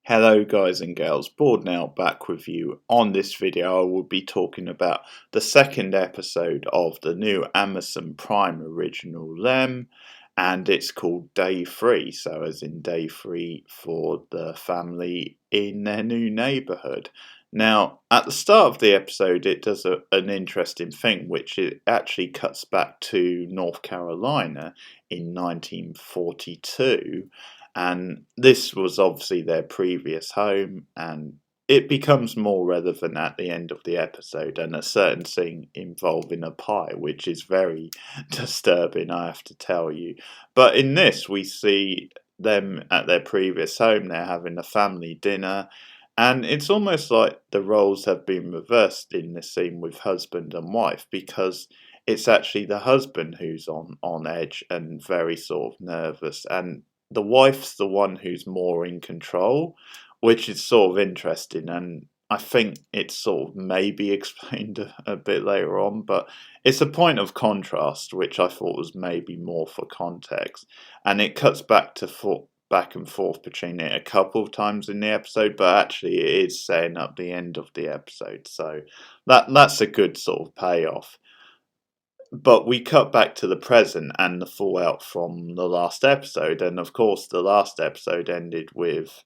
Hello guys and girls, Board now back with you. On this video I will be talking about the second episode of the new Amazon Prime original Lem, and it's called Day 3, so as in day 3 for the family in their new neighbourhood. Now at the start of the episode it does an interesting thing, which it actually cuts back to North Carolina in 1942. And this was obviously their previous home, and it becomes more relevant at the end of the episode, and a certain thing involving a pie, which is very disturbing, I have to tell you. But in this, we see them at their previous home, they're having a family dinner, and it's almost like the roles have been reversed in this scene with husband and wife, because it's actually the husband who's on edge and very sort of nervous, and the wife's the one who's more in control, which is sort of interesting, and I think it's sort of maybe explained a bit later on, but it's a point of contrast which I thought was maybe more for context, and it cuts back and forth between it a couple of times in the episode, but actually it is setting up the end of the episode, so that's a good sort of payoff. But we cut back to the present and the fallout from the last episode, and of course, the last episode ended with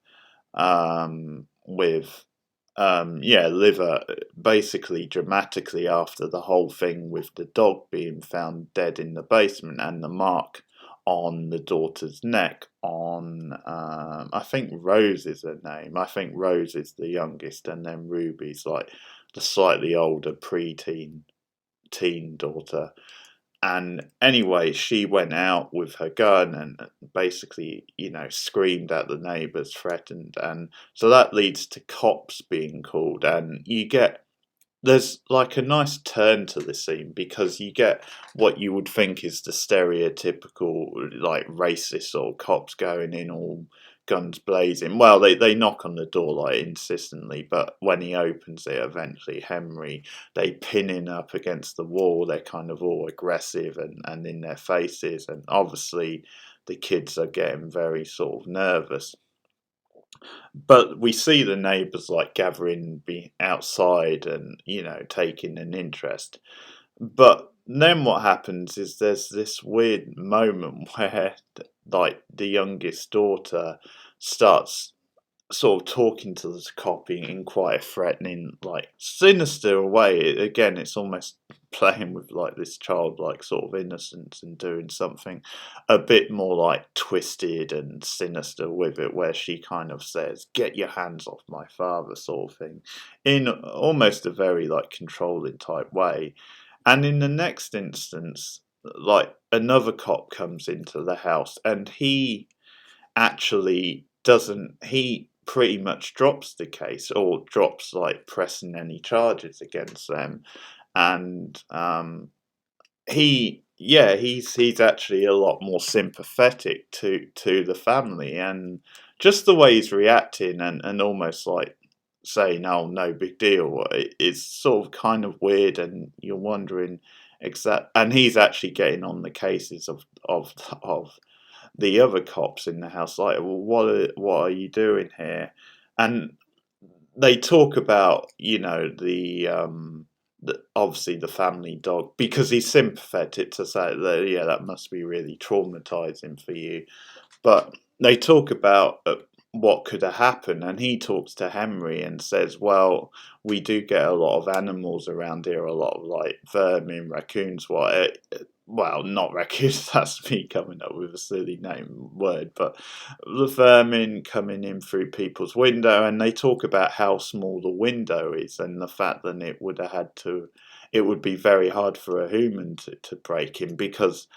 Liver basically dramatically after the whole thing with the dog being found dead in the basement and the mark on the daughter's neck on I think Rose is her name. I think Rose is the youngest, and then Ruby's like the slightly older teen daughter. And anyway, she went out with her gun and basically, screamed at the neighbours, threatened, and so that leads to cops being called, and there's like a nice turn to the scene, because you get what you would think is the stereotypical like racist or cops going in all guns blazing. Well, they knock on the door like insistently, but when he opens it eventually, Henry, they pin him up against the wall. They're kind of all aggressive and in their faces, and obviously the kids are getting very sort of nervous. But we see the neighbours like gathering outside and taking an interest. But then what happens is there's this weird moment where like the youngest daughter starts sort of talking to this cop in quite a threatening, like sinister way. Again, it's almost playing with like this childlike sort of innocence and doing something a bit more like twisted and sinister with it, where she kind of says, "Get your hands off my father," sort of thing, in almost a very like controlling type way. And in the next instance, like another cop comes into the house, and he actually doesn't he pretty much drops the case, or drops like pressing any charges against them. And he's actually a lot more sympathetic to the family, and just the way he's reacting and almost like saying, "Oh, no big deal," it's sort of kind of weird, and you're wondering and he's actually getting on the cases of the other cops in the house, like, "Well, what are you doing here?" And they talk about, obviously the family dog, because he's sympathetic, to say that, yeah, that must be really traumatizing for you. But they talk about what could have happened, and he talks to Henry and says, "Well, we do get a lot of animals around here, a lot of like vermin, raccoons, what." Well, not raccoons, that's me coming up with a silly word, but the vermin coming in through people's window, and they talk about how small the window is, and the fact that it would be very hard for a human to break in, because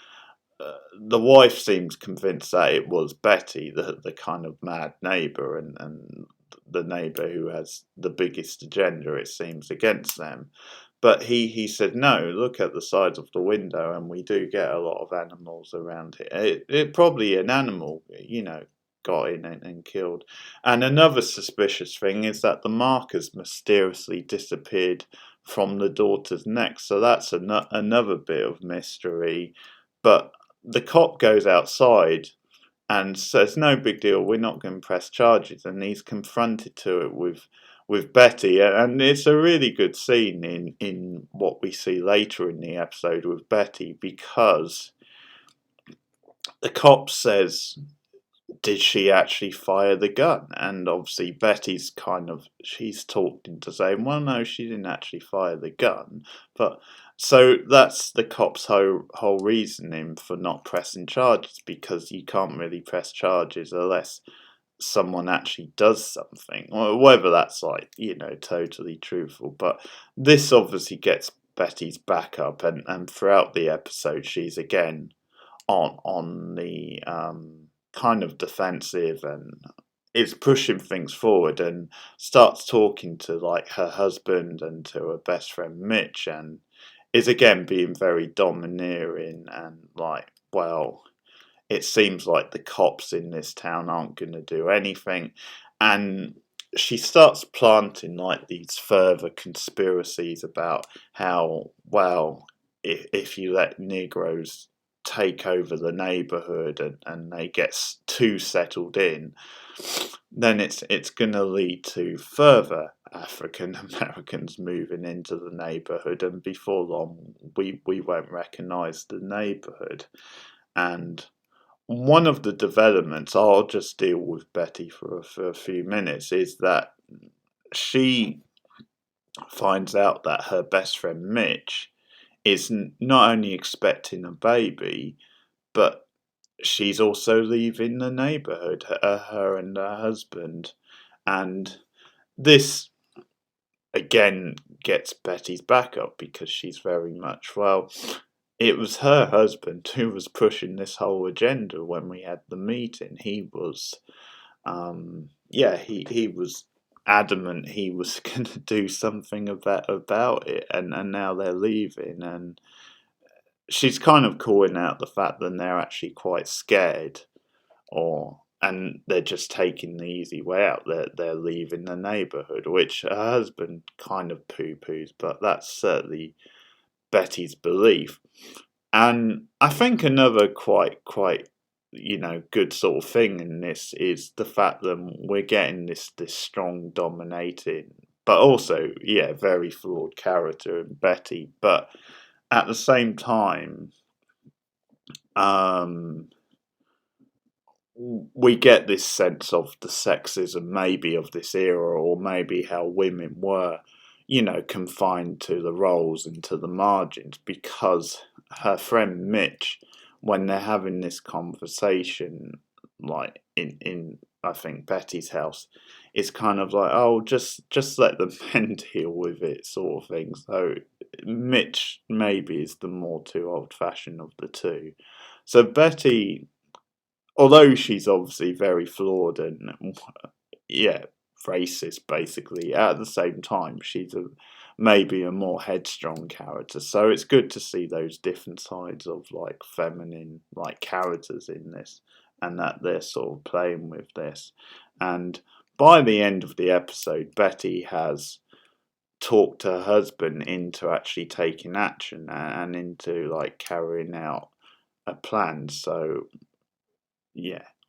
the wife seems convinced that it was Betty, the kind of mad neighbour, and the neighbour who has the biggest agenda, it seems, against them. But he said, "No, look at the sides of the window, and we do get a lot of animals around here. It probably an animal, got in and killed." And another suspicious thing is that the markers mysteriously disappeared from the daughter's neck, so that's another bit of mystery. But the cop goes outside And so it's no big deal. We're not going to press charges. And he's confronted to it with Betty, and it's a really good scene in what we see later in the episode with Betty, because the cop says, did she actually fire the gun? And obviously Betty's she's talked into saying, well, no, she didn't actually fire the gun. But so that's the cop's whole reasoning for not pressing charges, because you can't really press charges unless someone actually does something, or whether that's totally truthful. But this obviously gets Betty's back up, and throughout the episode she's again on the kind of defensive, and is pushing things forward, and starts talking to like her husband and to her best friend Mitch, and is again being very domineering, and like, well, it seems like the cops in this town aren't going to do anything. And she starts planting like these further conspiracies about how, well, if you let Negroes take over the neighborhood, and they get too settled in, then it's going to lead to further African Americans moving into the neighborhood, and before long we won't recognize the neighborhood. And one of the developments, I'll just deal with Betty for a few minutes, is that she finds out that her best friend Mitch is not only expecting a baby, but she's also leaving the neighborhood, her and her husband. And this again gets Betty's back up, because she's very much, well, it was her husband who was pushing this whole agenda when we had the meeting. He was, he was adamant he was going to do something about it, and now they're leaving, and she's kind of calling out the fact that they're actually quite scared, and they're just taking the easy way out. They're leaving the neighbourhood, which her husband kind of poo-poos, but that's certainly Betty's belief. And I think another quite good sort of thing in this is the fact that we're getting this strong dominating, but also very flawed character in Betty. But at the same time, we get this sense of the sexism maybe of this era, or maybe how women were, confined to the roles and to the margins, because her friend Mitch, when they're having this conversation, like in I think Betty's house, is kind of like, oh, just let the men deal with it, sort of thing. So Mitch maybe is the more too old-fashioned of the two. So Betty, although she's obviously very flawed and racist, basically, at the same time she's maybe a more headstrong character. So it's good to see those different sides of like feminine like characters in this, and that they're sort of playing with this. And by the end of the episode, Betty has talked her husband into actually taking action, and into like carrying out a plan. So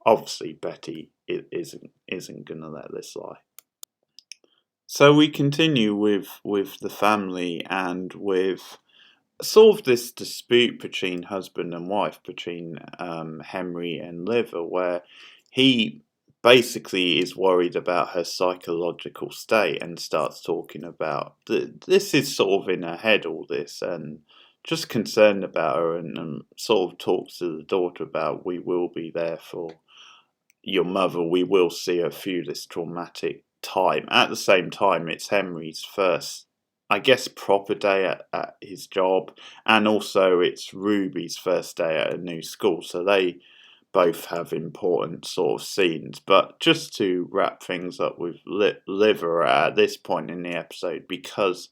obviously Betty isn't gonna let this lie. So we continue with the family, and with sort of this dispute between husband and wife, between Henry and Liver, where he basically is worried about her psychological state, and starts talking about this is sort of in her head, all this, and just concerned about her, and sort of talks to the daughter about, we will be there for your mother, we will see her through this traumatic time. At the same time, it's Henry's first, I guess, proper day at his job, and also it's Ruby's first day at a new school, so they both have important sort of scenes. But just to wrap things up with Liver at this point in the episode, because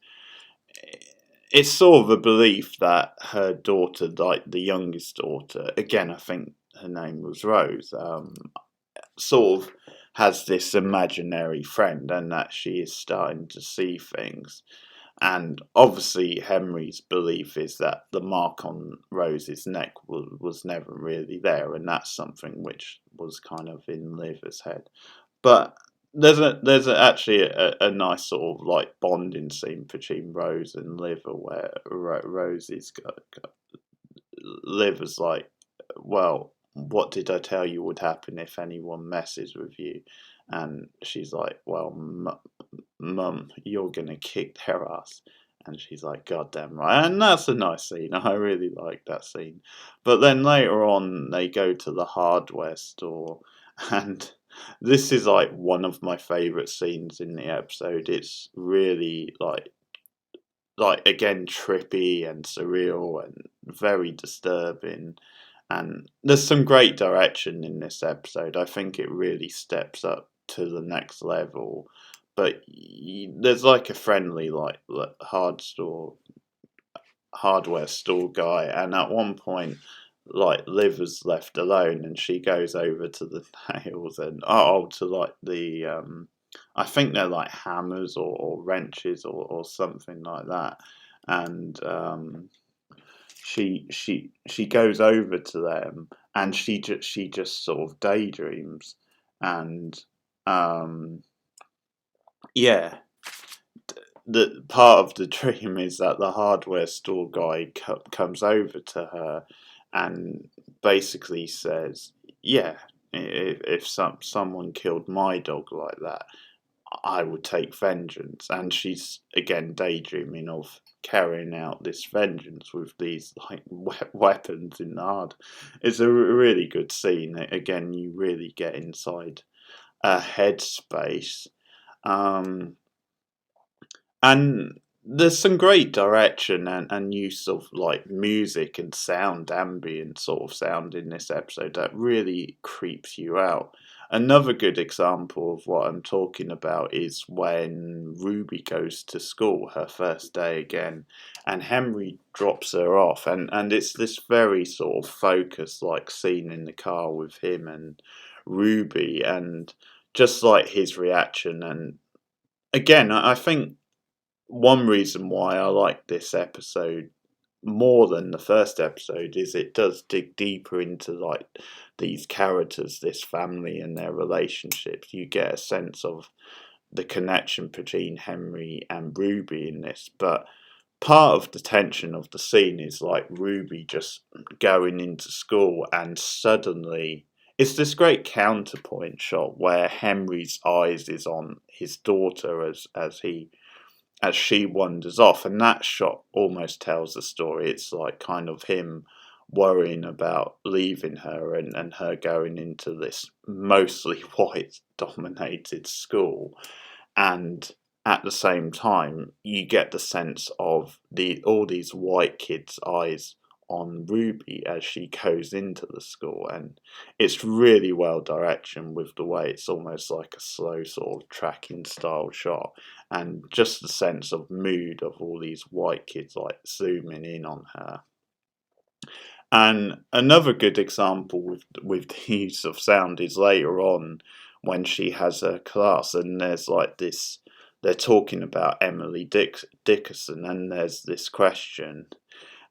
it's sort of a belief that her daughter, like the youngest daughter, again, I think her name was Rose, sort of has this imaginary friend, and that she is starting to see things. and obviously Henry's belief is that the mark on Rose's neck was never really there, and that's something which was kind of in Liver's head. But actually a nice sort of like bonding scene between Rose and Liver where Rosie's got Liver's like, well, what did I tell you would happen if anyone messes with you? And she's like, well, Mum, you're gonna kick their ass. And she's like, God damn right. And that's a nice scene. I really like that scene. But then later on, they go to the hardware store. And this is like one of my favourite scenes in the episode. It's really like again, trippy and surreal and very disturbing. And there's some great direction in this episode. I think it really steps up to the next level. But there's like a friendly like hardware store guy, and at one point, like Liver's left alone, and she goes over to the nails and to like the I think they're like hammers or wrenches or something like that, and she goes over to them, and she just sort of daydreams, and yeah, the part of the dream is that the hardware store guy comes over to her and basically says, "Yeah, if someone killed my dog like that, I would take vengeance." And she's again daydreaming of carrying out this vengeance with these like weapons in the hard. It's a really good scene. Again, you really get inside a headspace. Um, and there's some great direction and use of like music and sound, ambient sort of sound in this episode that really creeps you out. Another good example of what I'm talking about is when Ruby goes to school, her first day again, and Henry drops her off, and it's this very sort of focused like scene in the car with him and Ruby, and just like his reaction. And again, I think one reason why I like this episode more than the first episode is it does dig deeper into like these characters, this family and their relationships. You get a sense of the connection between Henry and Ruby in this, but part of the tension of the scene is like Ruby just going into school and suddenly it's this great counterpoint shot where Henry's eyes is on his daughter as she wanders off, and that shot almost tells the story. It's like kind of him worrying about leaving her and her going into this mostly white dominated school, and at the same time you get the sense of all these white kids' eyes on Ruby as she goes into the school, and it's really well directed with the way it's almost like a slow sort of tracking style shot, and just the sense of mood of all these white kids like zooming in on her. And another good example with the use of sound is later on when she has her class and there's like this, they're talking about Emily Dickerson, and there's this question,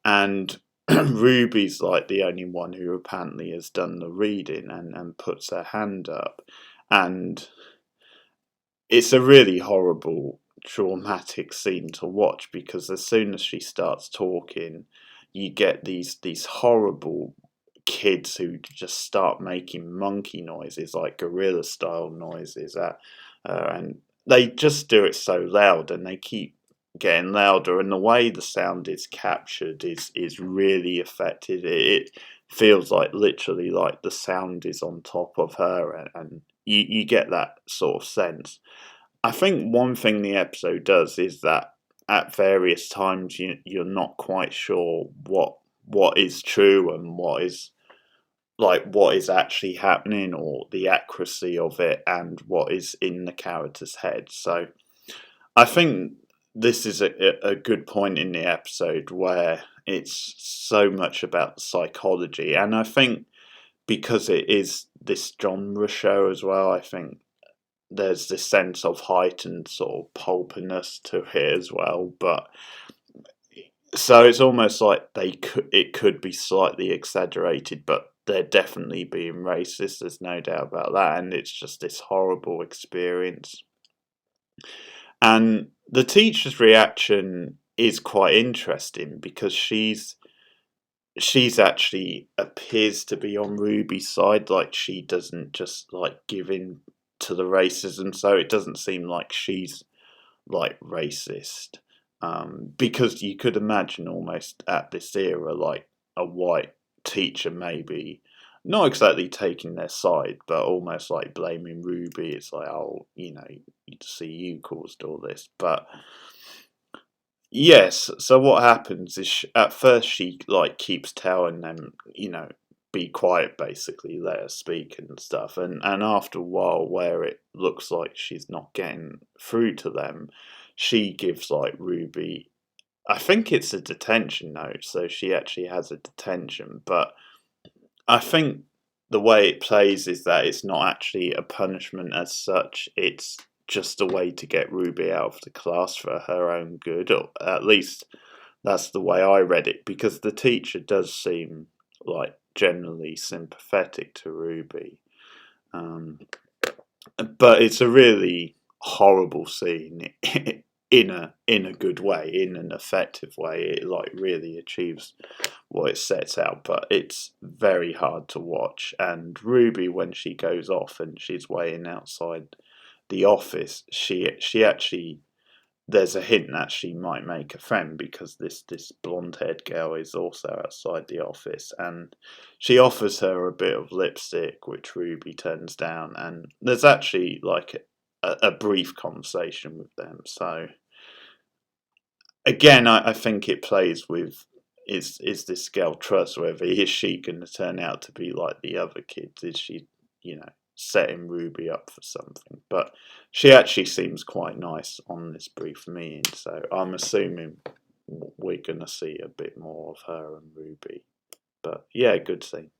and Ruby's like the only one who apparently has done the reading and puts her hand up, and it's a really horrible, traumatic scene to watch because as soon as she starts talking, you get these horrible kids who just start making monkey noises, like gorilla style noises, and they just do it so loud, and they keep getting louder, and the way the sound is captured is really effective. It feels like literally like the sound is on top of her, and you get that sort of sense. I think one thing the episode does is that at various times you're not quite sure what is true and what is actually happening, or the accuracy of it and what is in the character's head. So I think this is a good point in the episode where it's so much about psychology, and I think because it is this genre show as well, I think there's this sense of heightened sort of pulpiness to it as well. But so it's almost like it could be slightly exaggerated, but they're definitely being racist. There's no doubt about that, and it's just this horrible experience. And the teacher's reaction is quite interesting because she's actually appears to be on Ruby's side. Like, she doesn't just like give in to the racism, so it doesn't seem like she's like racist. Because you could imagine almost at this era, like a white teacher maybe not exactly taking their side, but almost like blaming Ruby. It's like, oh, you see, you caused all this. But yes, so what happens is at first she like keeps telling them, be quiet, basically, let her speak and stuff. And after a while, where it looks like she's not getting through to them, she gives like Ruby, I think it's a detention note, so she actually has a detention. But I think the way it plays is that it's not actually a punishment as such. It's just a way to get Ruby out of the class for her own good, or at least that's the way I read it, because the teacher does seem like generally sympathetic to Ruby. Um, but it's a really horrible scene in a good way, in an effective way. It like really achieves what it sets out, but it's very hard to watch. And Ruby, when she goes off and she's waiting outside the office, she actually, there's a hint that she might make a friend, because this blonde haired girl is also outside the office, and she offers her a bit of lipstick, which Ruby turns down. And there's actually like a brief conversation with them. So again, I think it plays with, is this girl trustworthy? Is she going to turn out to be like the other kids? Is she, setting Ruby up for something? But she actually seems quite nice on this brief meeting, so I'm assuming we're going to see a bit more of her and Ruby. But yeah, good scene.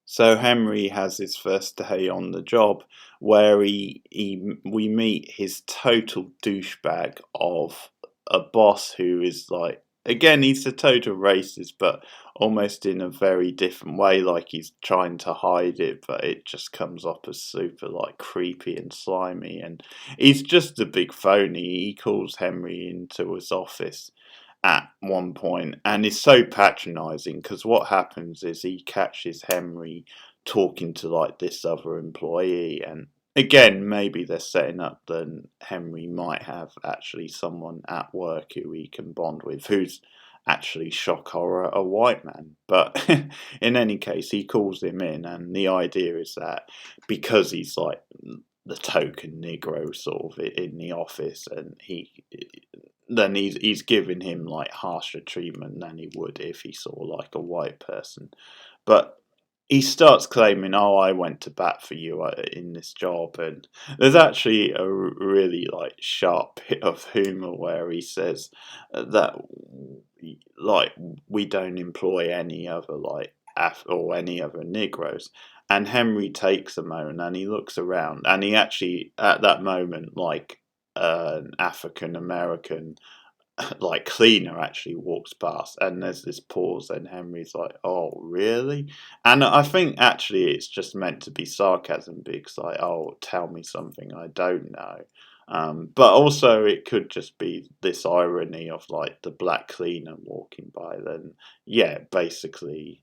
So Henry has his first day on the job, where we meet his total douchebag of a boss who is like, again, he's a total racist, but almost in a very different way. Like, he's trying to hide it, but it just comes off as super like creepy and slimy, and he's just a big phony. He calls Henry into his office at one point, and is so patronizing, because what happens is he catches Henry talking to like this other employee, and again, maybe they're setting up that Henry might have actually someone at work who he can bond with, who's actually, shock horror, a white man. But in any case, he calls him in, and the idea is that because he's like the token Negro sort of in the office, and he's giving him like harsher treatment than he would if he saw like a white person. But he starts claiming, "Oh, I went to bat for you in this job," and there's actually a really like sharp bit of humour where he says that like we don't employ any other like or any other Negroes. And Henry takes a moment and he looks around, and he actually at that moment, like an African American like cleaner actually walks past, and there's this pause, and Henry's like, "Oh, really?" And I think actually it's just meant to be sarcasm, because like, "Oh, tell me something I don't know." But also it could just be this irony of like the black cleaner walking by. Then yeah, basically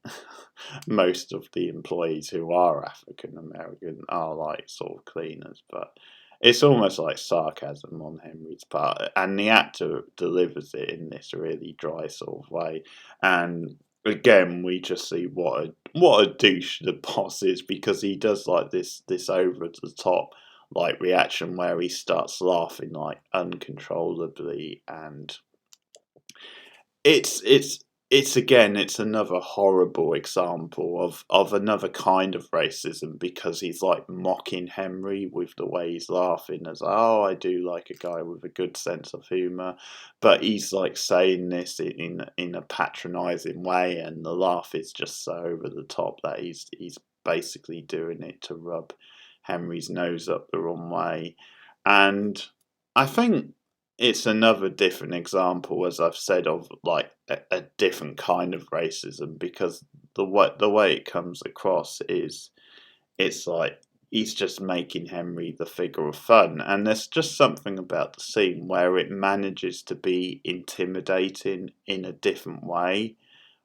most of the employees who are African American are like sort of cleaners, but it's almost like sarcasm on Henry's part, and the actor delivers it in this really dry sort of way. And again, we just see what a douche the boss is, because he does like this over the top like reaction where he starts laughing like uncontrollably, and it's again, it's another horrible example of another kind of racism, because he's like mocking Henry with the way he's laughing, as, "Oh, I do like a guy with a good sense of humor," but he's like saying this in a patronizing way, and the laugh is just so over the top that he's basically doing it to rub Henry's nose up the wrong way. And I think it's another different example, as I've said, of like a different kind of racism, because the way it comes across is it's like he's just making Henry the figure of fun, and there's just something about the scene where it manages to be intimidating in a different way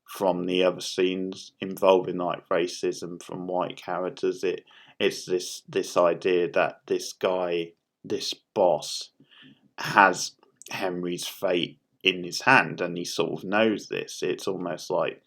from the other scenes involving like racism from white characters. It's this idea that this guy, this boss, has Henry's fate in his hand, and he sort of knows this. It's almost like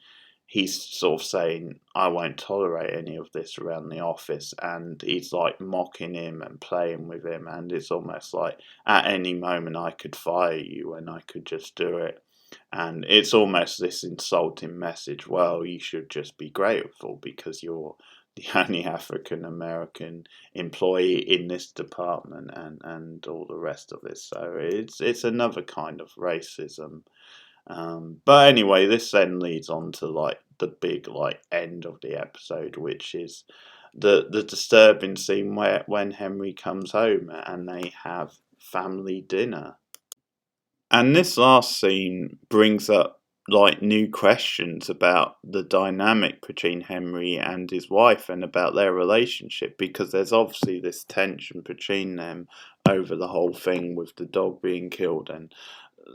he's sort of saying, I won't tolerate any of this around the office, and he's like mocking him and playing with him, and it's almost like at any moment I could fire you and I could just do it. And it's almost this insulting message, well, you should just be grateful because you're the only African American employee in this department, and all the rest of it. So it's another kind of racism. But anyway, this then leads on to like the big like end of the episode, which is the disturbing scene where when Henry comes home and they have family dinner. And this last scene brings up like new questions about the dynamic between Henry and his wife and about their relationship, because there's obviously this tension between them over the whole thing with the dog being killed, and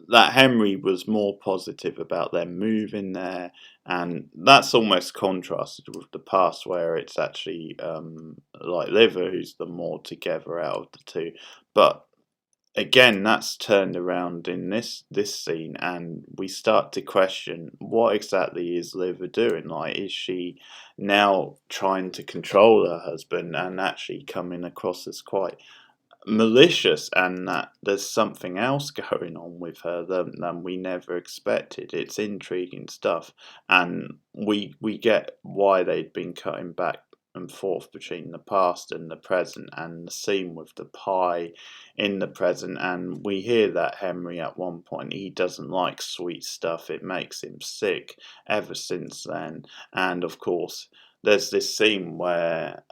that Henry was more positive about them moving there, and that's almost contrasted with the past where it's actually like Liver who's the more together out of the two. But again, that's turned around in this scene, and we start to question what exactly is Liver doing. Like, is she now trying to control her husband and actually coming across as quite malicious, and that there's something else going on with her than we never expected? It's intriguing stuff, and we get why they'd been cutting back and forth between the past and the present, and the scene with the pie in the present, and we hear that Henry at one point, he doesn't like sweet stuff, it makes him sick ever since then. And of course there's this scene where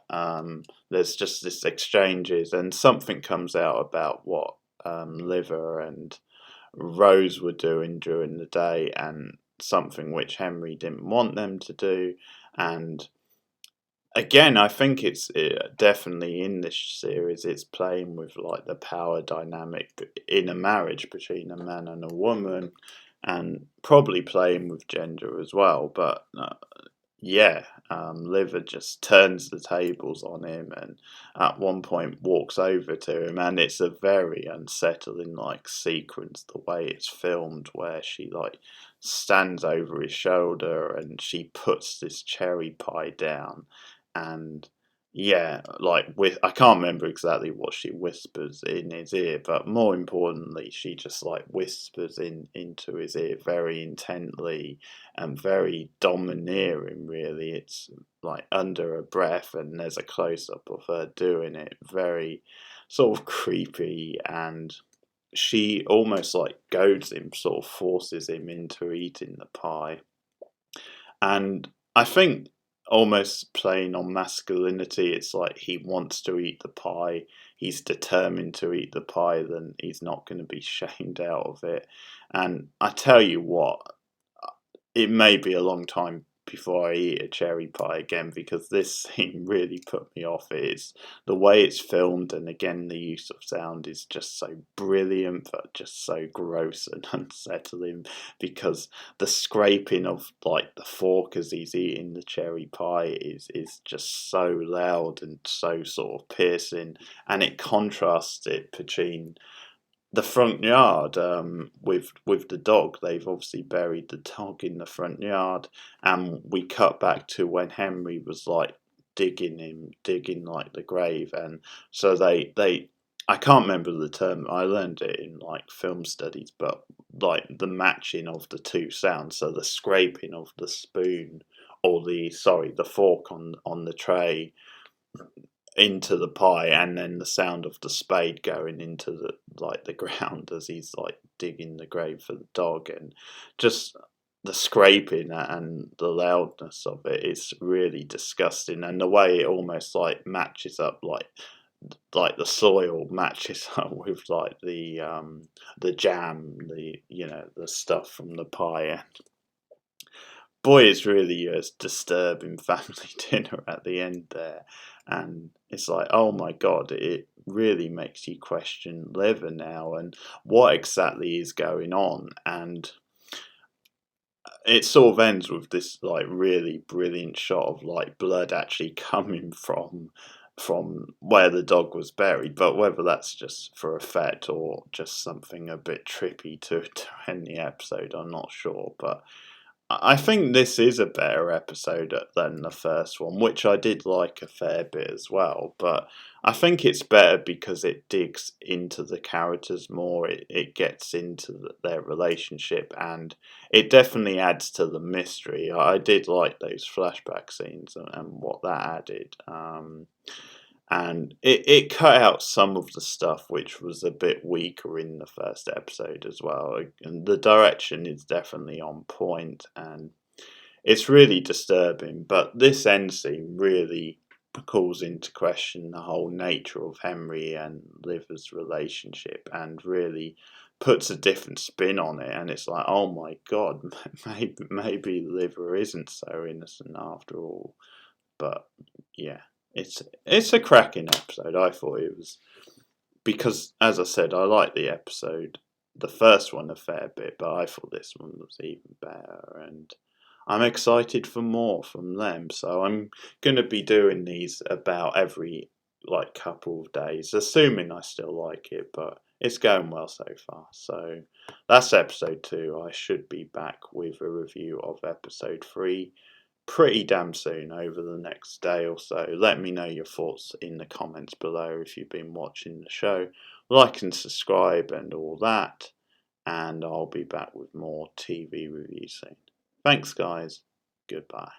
there's just this exchanges, and something comes out about what Liver and Rose were doing during the day, and something which Henry didn't want them to do. And again, I think it's definitely in this series, it's playing with like the power dynamic in a marriage between a man and a woman, and probably playing with gender as well. But yeah, Liver just turns the tables on him, and at one point walks over to him, and it's a very unsettling like sequence, the way it's filmed, where she like stands over his shoulder and she puts this cherry pie down, and yeah, like with I can't remember exactly what she whispers in his ear, but more importantly, she just like whispers into his ear very intently and very domineering, really. It's like under her breath, and there's a close up of her doing it, very sort of creepy, and she almost like goads him, sort of forces him into eating the pie. And I think almost playing on masculinity, it's like he wants to eat the pie, he's determined to eat the pie, then he's not going to be shamed out of it. And I tell you what, it may be a long time before I eat a cherry pie again, because this scene really put me off. It's the way it's filmed, and again the use of sound is just so brilliant, but just so gross and unsettling, because the scraping of like the fork as he's eating the cherry pie is just so loud and so sort of piercing, and it contrasts it between the front yard with the dog. They've obviously buried the dog in the front yard, and we cut back to when Henry was like digging like the grave, and so they I can't remember the term. I learned it in like film studies, but like the matching of the two sounds, so the scraping of the spoon, or the fork on the tray into the pie, and then the sound of the spade going into the like the ground as he's like digging the grave for the dog. And just the scraping and the loudness of it is really disgusting, and the way it almost like matches up, like the soil matches up with like the jam, the stuff from the pie. And boy, it's really a disturbing family dinner at the end there, and it's like, oh my god, it really makes you question liver now and what exactly is going on. And it sort of ends with this like really brilliant shot of like blood actually coming from where the dog was buried, but whether that's just for effect or just something a bit trippy to end the episode, I'm not sure. But I think this is a better episode than the first one, which I did like a fair bit as well. But I think it's better because it digs into the characters more. It gets into their relationship, and it definitely adds to the mystery. I did like those flashback scenes and what that added. And it cut out some of the stuff which was a bit weaker in the first episode as well. And the direction is definitely on point, and it's really disturbing. But this end scene really calls into question the whole nature of Henry and Liver's relationship, and really puts a different spin on it. And it's like, oh my god, maybe Liver isn't so innocent after all. But yeah, it's a cracking episode. I thought it was, because, as I said, I like the episode, the first one a fair bit, but I thought this one was even better, and I'm excited for more from them. So I'm going to be doing these about every like couple of days, assuming I still like it, but it's going well so far. So that's episode 2. I should be back with a review of episode 3 pretty damn soon, over the next day or so. Let me know your thoughts in the comments below if you've been watching the show. Like and subscribe and all that. And I'll be back with more TV reviews soon. Thanks, guys. Goodbye.